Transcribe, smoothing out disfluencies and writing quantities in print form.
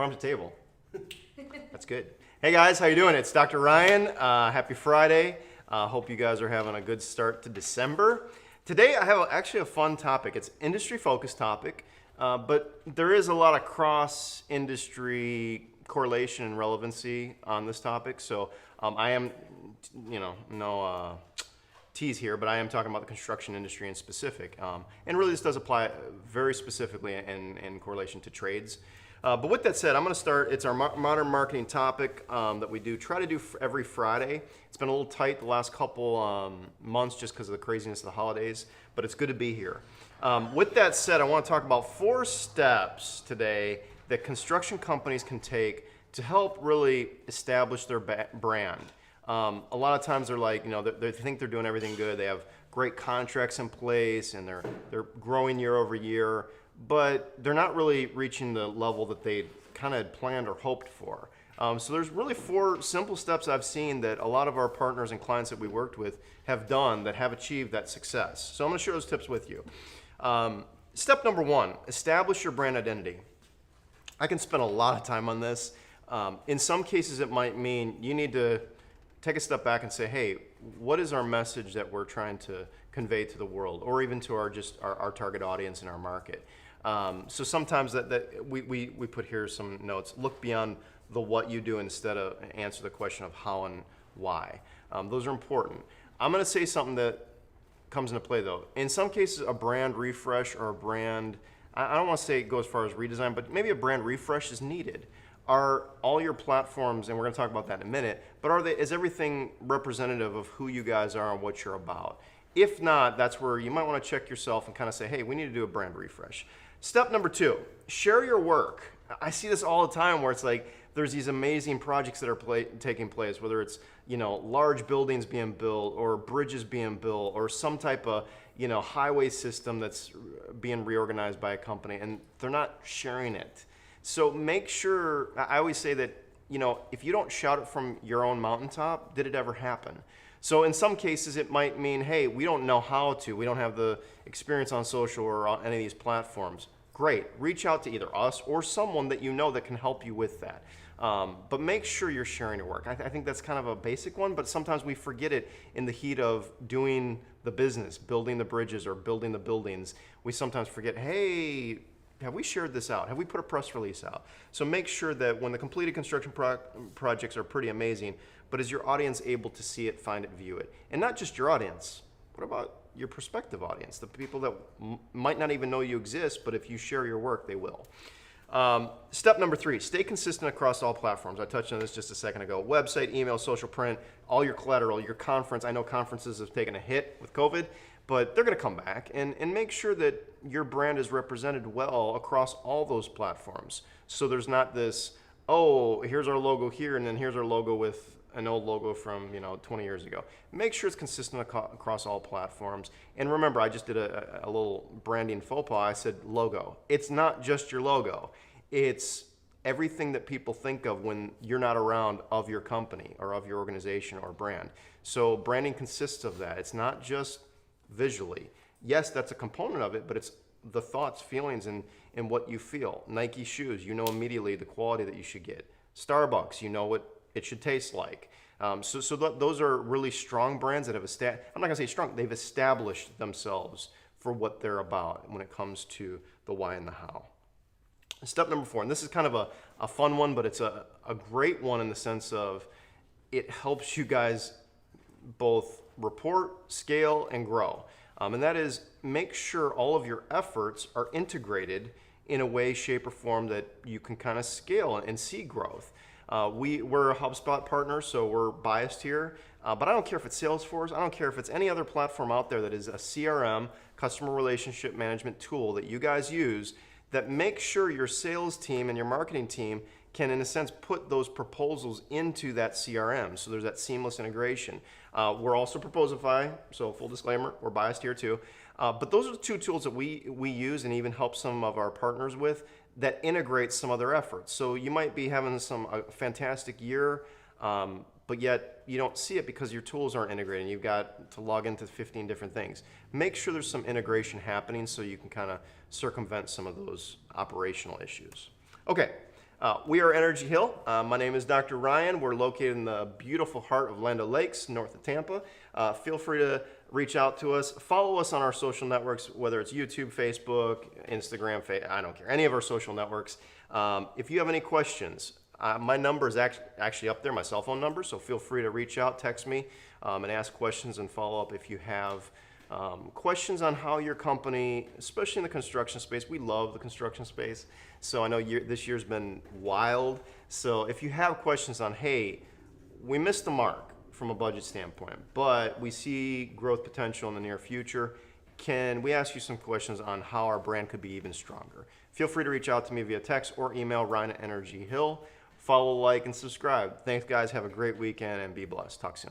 farm to table. That's good. Hey guys, how you doing? It's Dr. Ryan. Happy Friday. Hope you guys are having a good start to December. Today I have actually a fun topic. It's industry-focused topic, but there is a lot of cross-industry correlation and relevancy on this topic. So I am, no tease here, but I am talking about the construction industry in specific. And really this does apply very specifically in correlation to trades. But with that said, I'm going to start. It's our modern marketing topic that we try to do every Friday. It's been a little tight the last couple months just because of the craziness of the holidays, but it's good to be here. With that said, I want to talk about 4 steps today that construction companies can take to help really establish their brand. A lot of times they're like, they think they're doing everything good. They have great contracts in place and they're growing year over year, but they're not really reaching the level that they kind of had planned or hoped for. So there's really 4 simple steps I've seen that a lot of our partners and clients that we worked with have done that have achieved that success. So I'm going to share those tips with you. Step number 1, establish your brand identity. I can spend a lot of time on this. In some cases, it might mean you need to take a step back and say, hey, what is our message that we're trying to convey to the world, or even to our target audience in our market? So sometimes that we put here some notes. Look beyond the what you do instead of answer the question of how and why. Those are important. I'm going to say something that comes into play though. In some cases, a brand refresh or a brand, I don't want to say go as far as redesign, but maybe a brand refresh is needed. Are all your platforms, and we're going to talk about that in a minute, but is everything representative of who you guys are and what you're about? If not, that's where you might want to check yourself and kind of say, hey, we need to do a brand refresh. Step number 2, share your work. I see this all the time where it's like there's these amazing projects that are taking place, whether it's large buildings being built or bridges being built or some type of highway system that's being reorganized by a company, and they're not sharing it. So make sure, I always say that, if you don't shout it from your own mountaintop, did it ever happen? So in some cases, it might mean, hey, we don't know how to. We don't have the experience on social or on any of these platforms. Great. Reach out to either us or someone that you know that can help you with that. But make sure you're sharing your work. I think that's kind of a basic one, but sometimes we forget it in the heat of doing the business, building the bridges or building the buildings. We sometimes forget, hey, have we shared this out? Have we put a press release out? So make sure that when the completed construction projects are pretty amazing, but is your audience able to see it, find it, view it? And not just your audience. What about your prospective audience? The people that might not even know you exist, but if you share your work, they will. Step number 3, stay consistent across all platforms. I touched on this just a second ago. Website, email, social print, all your collateral, your conference. I know conferences have taken a hit with COVID, but they're going to come back, and make sure that your brand is represented well across all those platforms. So there's not this, oh, here's our logo here, and then here's our logo with an old logo from 20 years ago. Make sure it's consistent across all platforms. And remember, I just did a little branding faux pas. I said logo. It's not just your logo. It's everything that people think of when you're not around of your company or of your organization or brand. So branding consists of that. It's not just visually. Yes, that's a component of it, but it's the thoughts, feelings, and what you feel. Nike shoes, you know immediately the quality that you should get. Starbucks, you know what it should taste like. So those are really strong brands that have I'm not gonna say strong, they've established themselves for what they're about when it comes to the why and the how. Step number 4, and this is kind of a fun one, but it's a great one in the sense of it helps you guys both report, scale, and grow. And that is, make sure all of your efforts are integrated in a way, shape, or form that you can kind of scale and see growth. We're a HubSpot partner, so we're biased here. But I don't care if it's Salesforce. I don't care if it's any other platform out there that is a CRM, customer relationship management tool that you guys use, that makes sure your sales team and your marketing team can, in a sense, put those proposals into that CRM. So there's that seamless integration. We're also Proposify, so full disclaimer, we're biased here too. But those are the 2 tools that we use and even help some of our partners with that integrate some other efforts. So you might be having a fantastic year, but yet you don't see it because your tools aren't integrated. You've got to log into 15 different things. Make sure there's some integration happening so you can kind of circumvent some of those operational issues. Okay, We are Energy Hill. My name is Dr. Ryan. We're located in the beautiful heart of Land O'Lakes, north of Tampa. Feel free to reach out to us. Follow us on our social networks, whether it's YouTube, Facebook, Instagram, I don't care, any of our social networks. If you have any questions, my number is actually up there, my cell phone number, so feel free to reach out, text me, and ask questions and follow up if you have questions on how your company, especially in the construction space. We love the construction space, so I know this year's been wild. So if you have questions on, hey, we missed the mark from a budget standpoint, but we see growth potential in the near future, can we ask you some questions on how our brand could be even stronger? Feel free to reach out to me via text or email, Ryan@EnergyHill. Follow, like, and subscribe. Thanks, guys. Have a great weekend and be blessed. Talk soon.